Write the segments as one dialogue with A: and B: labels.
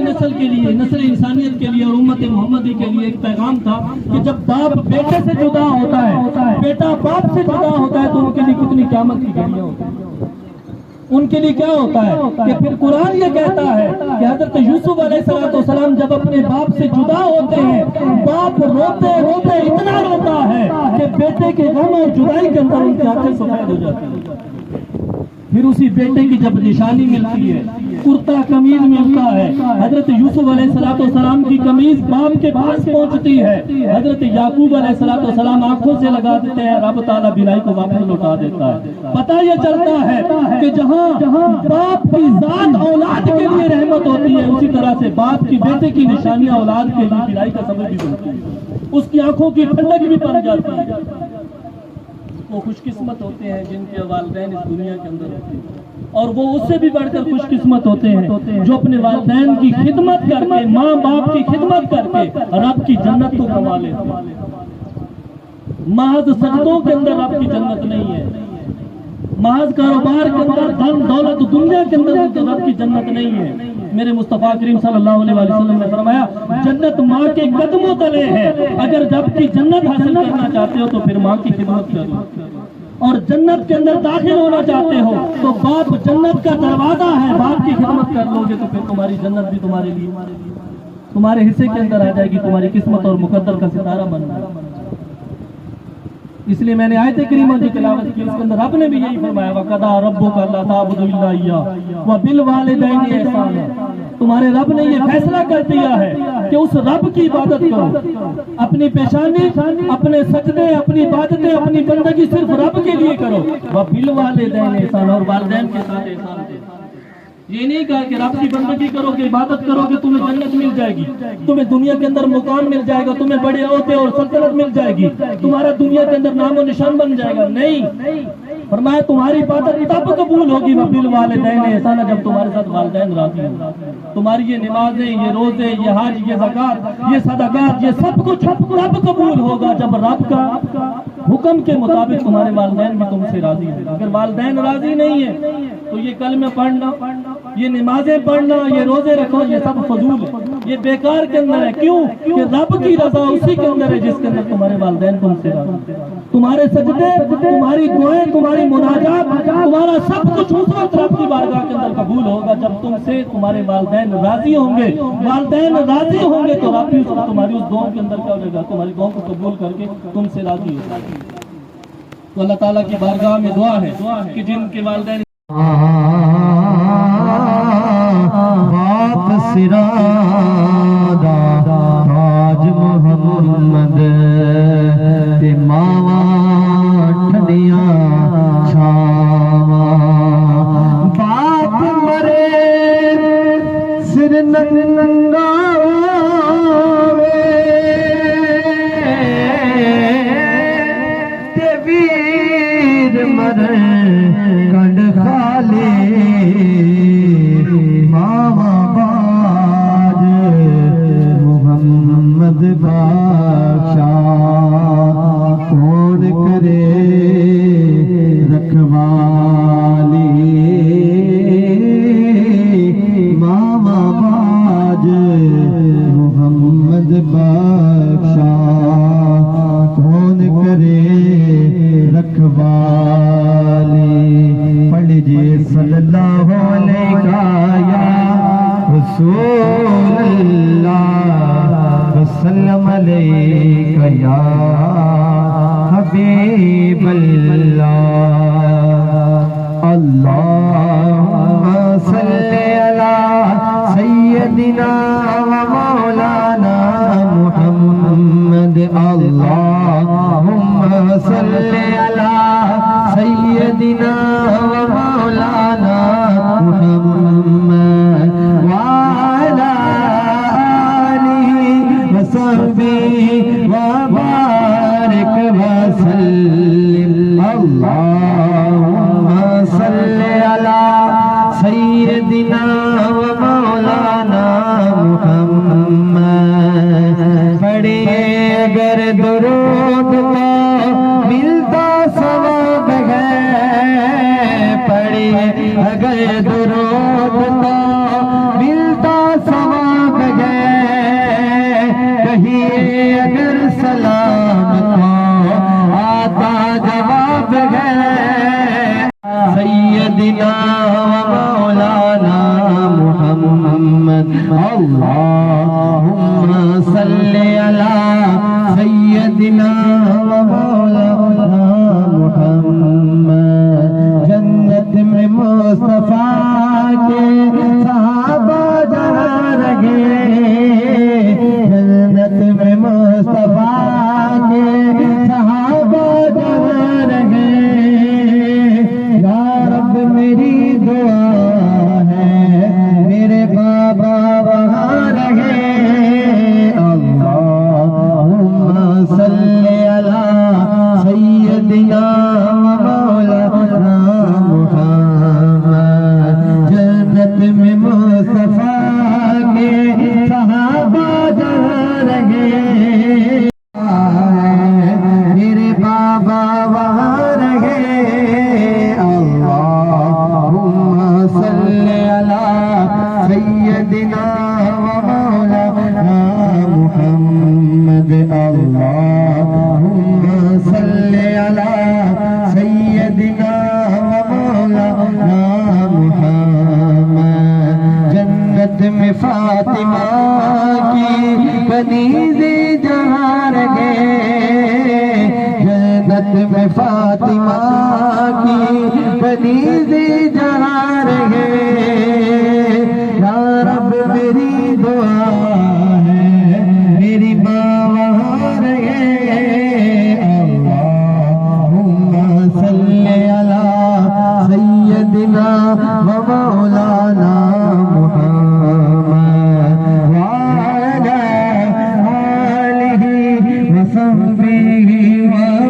A: والی نسل کے لیے، نسل انسانیت کے لیے اور امت محمدی کے لیے ایک پیغام تھا کہ جب باپ بیٹے سے جدا ہوتا ہے، بیٹا باپ سے جدا ہوتا ہے تو ان کے لیے کتنی قیامت کی گھڑیاں ہوتی ہیں۔ ان کے لیے کیا ہوتا ہے کہ پھر قرآن یہ کہتا ہے کہ حضرت یوسف علیہ السلام جب اپنے باپ سے جدا ہوتے ہیں، باپ روتے روتے اتنا روتا ہے کہ بیٹے کے غم اور جدائی کے اندر ان کی آنکھیں سفید ہو جاتی ہیں۔ پھر اسی بیٹے کی جب نشانی ملتی ہے، کرتا قمیض ملتا ہے، حضرت یوسف علیہ السلام کی قمیض باپ کے پاس پہنچتی ہے، حضرت یعقوب علیہ السلام آنکھوں سے لگا دیتے ہیں، رب تعالیٰ بینائی کو واپس لوٹا دیتا ہے۔ پتہ یہ چلتا ہے کہ جہاں باپ کی ذات اولاد کے لیے رحمت ہوتی ہے، اسی طرح سے باپ کی بیٹے کی نشانیاں اولاد کے لیے بینائی کا سبب بھی بنتی ہے، اس کی آنکھوں کی ٹھنڈک بھی بن جاتی ہے۔ وہ خوش قسمت ہوتے ہیں جن کے والدین اس دنیا کے اندر ہوتے ہیں، اور وہ اس سے بھی بڑھ کر خوش قسمت ہوتے ہیں جو اپنے والدین کی خدمت کر کے، ماں باپ کی خدمت کر کے رب کی جنت کو کما لیتے ہیں۔ محض سجدوں کے اندر رب کی جنت نہیں ہے، محض کاروبار کے اندر، دھن دولت دنیا کے اندر رب کی جنت نہیں ہے۔ میرے مصطفیٰ کریم صلی اللہ علیہ وسلم نے فرمایا جنت ماں کے قدموں تلے ہے، اگر رب کی جنت حاصل کرنا چاہتے ہو تو پھر ماں کی خدمت کرو، اور جنت کے اندر داخل ہونا چاہتے ہو تو باپ جنت کا دروازہ ہے، باپ کی خدمت کر لو گے تو پھر تمہاری جنت بھی تمہارے لیے، تمہارے حصے کے اندر آ جائے گی، تمہاری قسمت اور مقدر کا ستارہ بن جائے گا۔ اس لیے میں نے آیت کریمہ کی تلاوت کی، اس کے اندر رب نے بھی یہی فرمایا وَقَضَىٰ رَبُّكَ أَلَّا تَعْبُدُوا إِلَّا إِيَّاهُ وَبِالْوَالِدَيْنِ إِحْسَانًا۔ تمہارے رب نے یہ فیصلہ کر دیا ہے کہ اس رب کی عبادت کرو، اپنی پیشانی، اپنے سجدے، اپنی عبادتیں، اپنی بندگی صرف رب کے لیے کرو، وَبِالْوَالِدَيْنِ إِحْسَانًا، اور والدین کے ساتھ احسان کرو۔ یہ نہیں کہا کہ رب کی بندگی کرو گے، عبادت کرو گے تمہیں جنت مل جائے گی، تمہیں دنیا کے اندر مقام مل جائے گا، تمہیں بڑے عہدے اور سلطنت مل جائے گی، تمہارا دنیا کے اندر نام و نشان بن جائے گا۔ نہیں، فرمایا تمہاری عبادت تب قبول ہوگی وَبِالْوَالِدَيْنِ إِحْسَانًا، جب تمہارے ساتھ والدین راضی ہوں۔ تمہاری یہ نمازیں، یہ روزے، یہ حج، یہ زکات، یہ صدقات، یہ سب کچھ تب قبول ہوگا جب رب کا حکم کے مطابق تمہارے والدین بھی تم سے راضی ہیں۔ اگر والدین راضی نہیں ہیں تو یہ کلمہ پڑھنا، یہ نمازیں پڑھنا، یہ روزے رکھنا، یہ سب فضول ہے، یہ بیکار کے اندر ہے۔ کیوں کہ رب کی رضا اسی کے اندر ہے جس کے اندر تمہارے والدین تم سے راضی ہیں۔ تمہارے سجدے، تمہاری دعائیں، تمہاری مناجات، تمہارا سب کچھ اس وقت رب کی بارگاہ کے اندر قبول ہوگا جب تم سے تمہارے والدین راضی ہوں گے۔ والدین راضی ہوں گے تو رب بھی تمہاری اس دعا کے اندر کیا ہوگا، گا تمہاری دعا کو قبول کر کے تم سے راضی ہوگا۔ تو اللہ تعالیٰ کی بارگاہ میں دعا ہے کہ جن کے والدین
B: باپ سرادا تاج محمد تے ماواں ٹھنڈیاں چھاواں، باپ مرے سر ننگا تے ویر مرے کنڈ خالے، محمد بادشاہ کون کرے رکھوالی، ماما باج محمد بادشاہ کون کرے رکھوالی۔ پڑھ لیجیے صلی اللہ علیہ رسول اللہ وسلم علیکہ یا حبیب اللہ، اللہم صلی علی سیدنا و مولانا محمد، اللہم صلی علی سیدنا و مولانا محمد وعلى آله وصحبه وبارك وسلم، اللهم صل على سيدنا ومولانا محمد۔ پڑھے اگر درود تو ملتا ثواب ہے، پڑھے اگر درود تو ملتا ثواب محمد اللہم صلی علی سیدنا و مولانا محمد جنت میں مصطفیٰ کے صحابہ جہاں رہے جنت میں مصطفیٰ کے صحابہ جہاں رہے یا رب میری دعا ہے میرے بابا وہاں رہے اللہم صلی علی سیدنا و مولانا محمد جنت میں مصطفیٰ کے صحابہ جہاں رہے میرے بابا وہاں رہے اللہم صلی علی سیدنا و مولانا محمد اللہم صلی علی سیدنا و مولانا محمد جنت میں فاطمہ کی کنیزیں جہاں رہے جنت میں فاطمہ کی کنیزیں جہاں رہے یا رب میری دعا ہے میری ماں وہاں رہے اللہم صلی علی سیدنا و مولانا محمد وعلی آلہ وصحبہ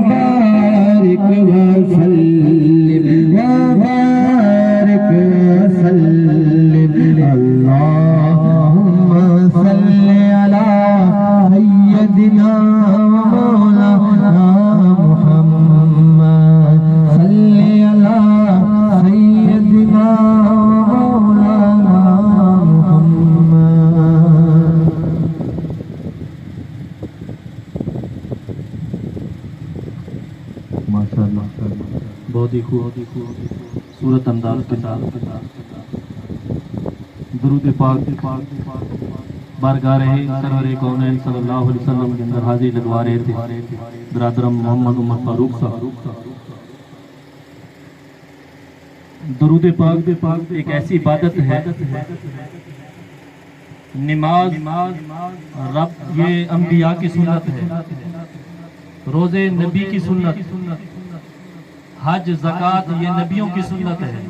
B: وبارک وسلم اللہم صلی علی سیدنا و مولانا محمد صلی علی سیدنا و مولانا محمد
A: ماشاءاللہ بہت ہی خوب صورت انداز کے ساتھ درود پاک بارگاہ سرور کونین صلی اللہ علیہ وسلم کے اندر حاضر لگوا رہے تھے برادرم محمد عمر فاروق صاحب. درود پاک ایک ایسی عبادت ہے نماز رب یہ انبیاء کی سنت ہے روزے نبی کی سنت حج زکوٰۃ یہ نبیوں کی سنت ہے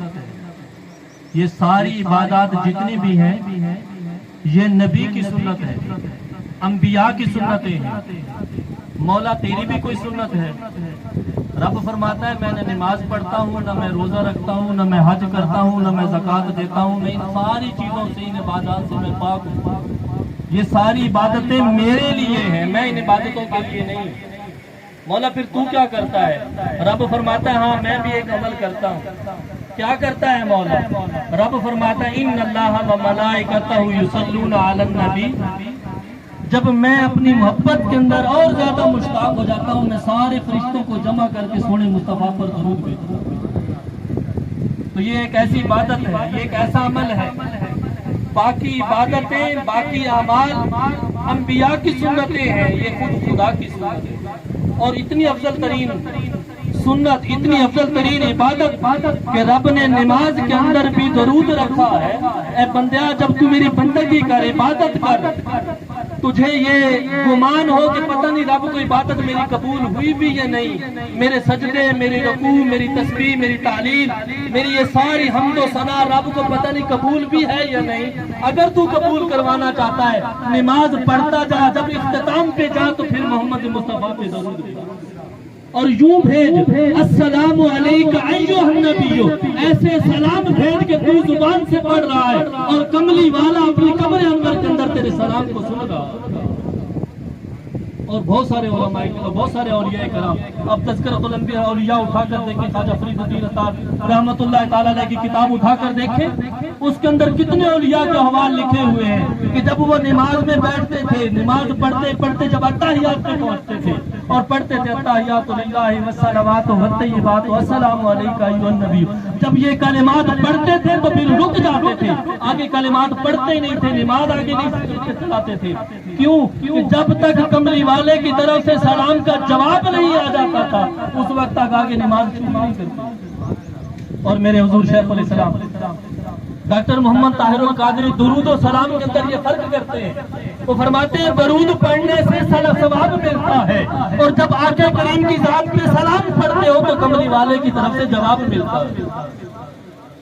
A: یہ ساری عبادات جتنی بھی ہیں یہ نبی کی سنت ہے انبیاء کی سنتیں ہیں مولا تیری بھی کوئی سنت ہے رب فرماتا ہے میں نہ نماز پڑھتا ہوں نہ میں روزہ رکھتا ہوں نہ میں حج کرتا ہوں نہ میں زکوٰۃ دیتا ہوں میں ان ساری چیزوں سے ان عبادات سے میں پاک ہوں یہ ساری عبادتیں میرے لیے ہیں میں ان عبادتوں کے لیے نہیں مولا پھر تو کیا کرتا ہے رب فرماتا ہے ہاں میں بھی ایک عمل کرتا ہوں کیا کرتا ہے مولا رب فرماتا ہے ان اللہ و ملائکتہ یصلون علی النبی جب میں اپنی محبت کے اندر اور زیادہ مشتاق ہو جاتا ہوں میں سارے فرشتوں کو جمع کر کے سونے مصطفیٰ پر درود بھیجتا ہوں تو یہ ایک ایسی عبادت ہے یہ ایک ایسا عمل ہے باقی عبادتیں باقی اعمال انبیاء کی سنتیں ہیں یہ خود خدا کی سنت ہے اور اتنی افضل ترین سنت اتنی افضل ترین عبادت کہ رب نے نماز کے اندر بھی درود رکھا ہے اے بندیا جب تو میری بندگی کر عبادت کر تجھے یہ گمان ہو کہ پتہ نہیں رب کو عبادت میری قبول ہوئی بھی یا نہیں میرے سجدے میری رکوع میری تسبیح میری تعلیل میری یہ ساری حمد و ثنا رب کو پتہ نہیں قبول بھی ہے یا نہیں اگر تو قبول کروانا چاہتا ہے نماز پڑھتا جا جب اختتام پہ جا تو پھر محمد مصطفیٰ پہ درود بھیج اور یوں بھیج السلام علیکم ایھا النبی ایسے سلام بھیج کے تو زبان سے پڑھ رہا ہے اور کملی والا اپنی قبر انور کے اندر تیرے سلام کو سن رہا ہے اور بہت سارے علماء بہت سارے اولیاء کرام اب تذکرۃ الانبیاء اولیاء اٹھا کر دیکھیں خواجہ فرید الدین اطار رحمۃ اللہ تعالی علیہ کی کتاب اٹھا کر دیکھیں اس کے اندر کتنے اولیاء کے حوال لکھے ہوئے ہیں کہ جب وہ نماز میں بیٹھتے تھے، نماز پڑھتے پڑھتے جب اتحیات پہ پہنچتے تھے اور پڑھتے تھے اتحیات للہ والصلوات والطیبات والسلام علیک ایھا النبی، جب یہ کلمات پڑھتے تھے تو پھر رک جاتے تھے، آگے کلمات پڑھتے ہی نہیں تھے، نماز آگے نہیں چلاتے تھے۔ کیوں؟ کہ جب تک کملی والے کی طرف سے سلام کا جواب نہیں آ جاتا تھا اس وقت تک آگے نماز شروع نہیں کرتے۔ اور میرے حضور شیخ علیہ السلام ڈاکٹر محمد طاہر القادری درود و سلام کے اندر یہ فرق کرتے ہیں، وہ فرماتے ہیں درود پڑھنے سے ثواب ملتا ہے، اور جب آقا کریم کی ذات پہ سلام پڑھتے ہو تو کملی والے کی طرف سے جواب ملتا ہے۔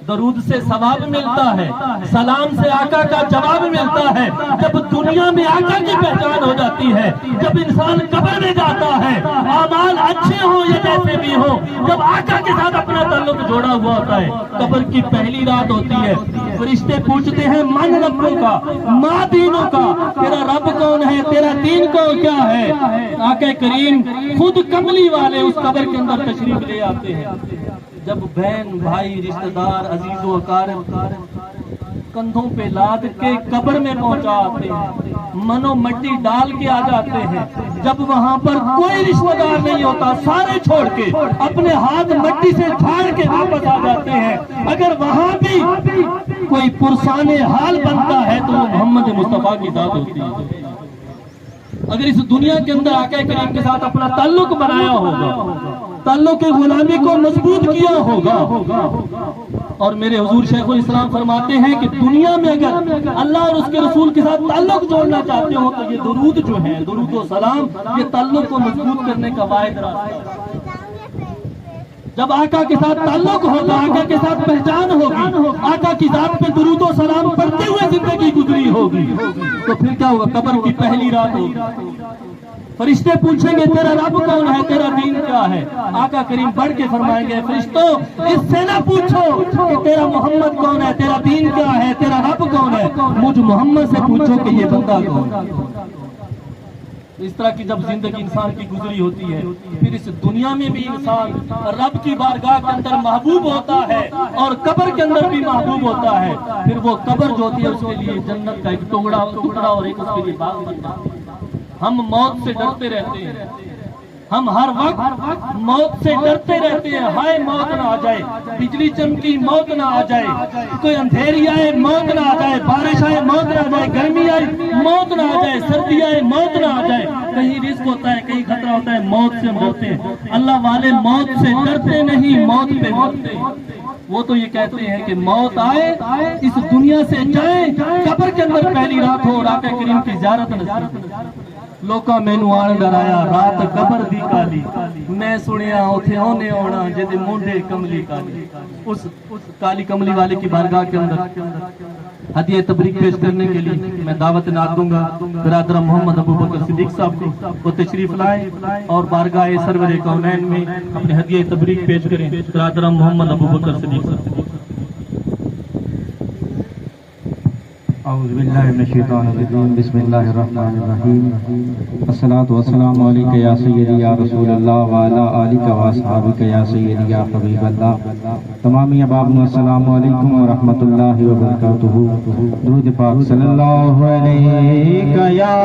A: درود سے ثواب ملتا ہے، سلام سے آقا کا جواب ملتا ہے۔ جب دنیا میں آقا کی پہچان ہو جاتی ہے، جب انسان قبر میں جاتا ہے، اعمال اچھے ہوں یا جیسے بھی ہوں، جب آقا کے ساتھ اپنا تعلق جوڑا ہوا ہوتا ہے، قبر کی پہلی رات ہوتی ہے، فرشتے پوچھتے ہیں من ربوں کا، ما دینوں کا، تیرا رب کون ہے، تیرا دین کون کیا ہے؟ آقا کریم خود کملی والے اس قبر کے اندر تشریف لے آتے ہیں۔ جب بہن بھائی رشتہ دار عزیز و اقارب کندھوں پہ لاد کے قبر میں پہنچا آتے ہیں، منو مٹی ڈال کے آ جاتے ہیں، جب وہاں پر کوئی رشتہ دار نہیں ہوتا سارے چھوڑ کے اپنے ہاتھ مٹی سے جھاڑ کے واپس آ جاتے ہیں، اگر وہاں بھی کوئی پرسان حال بنتا ہے تو وہ محمد مصطفیٰ کی ذات ہوتی ہے۔ اگر اس دنیا کے اندر آقا کریم کے ساتھ اپنا تعلق بنایا ہوگا، تعلق غلامی کو مضبوط کیا ہوگا، اور میرے حضور شیخ الاسلام فرماتے ہیں کہ دنیا میں اگر اللہ اور اس کے رسول کے ساتھ تعلق جوڑنا چاہتے ہو تو یہ درود جو ہے، درود و سلام، یہ تعلق کو مضبوط کرنے کا واحد راستہ ہے۔ جب آقا کے ساتھ تعلق ہوگا، آقا کے ساتھ پہچان ہوگی، آقا کی ذات پہ درود و سلام پڑھتے ہوئے زندگی گزری ہوگی، تو پھر کیا ہوگا؟ قبر کی پہلی رات ہوگی، فرشتے پوچھیں گے تیرا رب کون ہے، تیرا دین کیا ہے؟ آقا کریم بڑھ کے فرمائیں گے فرشتوں اس سے نہ پوچھو کہ تیرا محمد کون ہے، تیرا دین کیا ہے، تیرا رب کون ہے، مجھ محمد سے پوچھو کہ یہ بندہ کون ہے۔ اس طرح کی جب زندگی انسان کی گزری ہوتی ہے، پھر اس دنیا میں بھی انسان رب کی بارگاہ کے اندر محبوب ہوتا ہے اور قبر کے اندر بھی محبوب ہوتا ہے، پھر وہ قبر جو ہوتی ہے اس کے لیے جنت کا ایک ٹکڑا اور ایک اس کے لیے باغ بنتا ہے۔ ہم موت سے ڈرتے رہتے ہیں، ہم ہر وقت موت سے ڈرتے رہتے ہیں، ہائے موت نہ آ جائے، بجلی چمکی موت نہ آ جائے، کوئی اندھیری آئے موت نہ آ جائے، بارش آئے موت نہ آ جائے، گرمی آئے موت نہ آ جائے، سردی آئے موت نہ آ جائے، کہیں رزق ہوتا ہے کہیں خطرہ ہوتا ہے، موت سے ہم ڈرتے ہیں۔ اللہ والے موت سے ڈرتے نہیں، موت پہ مرتے ہیں۔ وہ تو یہ کہتے ہیں کہ موت آئے اس دنیا سے جائیں، قبر کے اندر پہلی رات ہو اور آقا کریم کی زیارت نصیب۔ لوکا مینو آن ڈرایا رات قبر دی کالی، میں سنیا اوتھے اونے آنا جدے مونڈے کملی کالی۔ اس کالی کملی والے کی بارگاہ کے اندر ہدیہ تبریک پیش کرنے کے لیے میں دعوت نعت دوں گا برادر محمد ابو بکر صدیق صاحب کو، وہ تشریف لائیں اور بارگاہ سرور کونین میں اپنے ہدیہ تبریک پیش کریں۔ برادر محمد ابو بکر صدیق صاحب۔
B: اعوذ باللہ من الشیطان الرجیم، بسم اللہ الرحمن الرحیم، الصلاۃ والسلام علیک یا سیدی یا رسول اللہ وعلی آلک و اصحابک یا سیدی یا حبیب اللہ۔ تمامی احباب السلام علیکم ورحمۃ اللہ وبرکاتہ۔ درود پاک صلی اللہ علیہ یا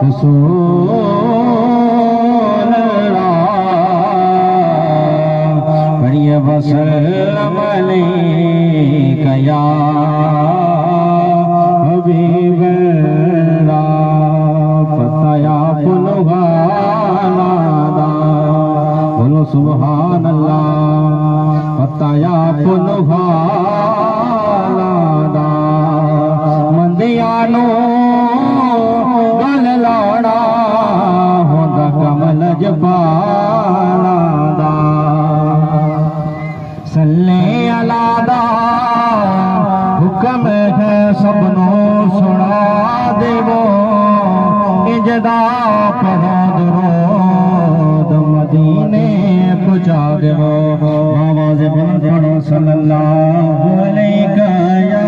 B: رسول اللہ، پڑھیے وسلم علیک یا حبیب اللہ، فتایا پنہا نادا، بولو سبحان اللہ، فتایا پنہا نادا، مندیانو گل لاڑا ہوندا کمل جبانا دا، صلی اللہ دا حکم ہے سبنوں سنا دیو، اجدا پڑھو درود مدینے پہنچا دیو، آواز بلند پڑھو صلی اللہ علیہ یا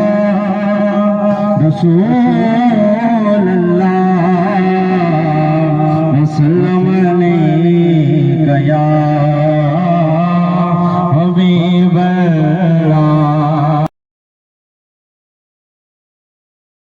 B: رسول اللہ۔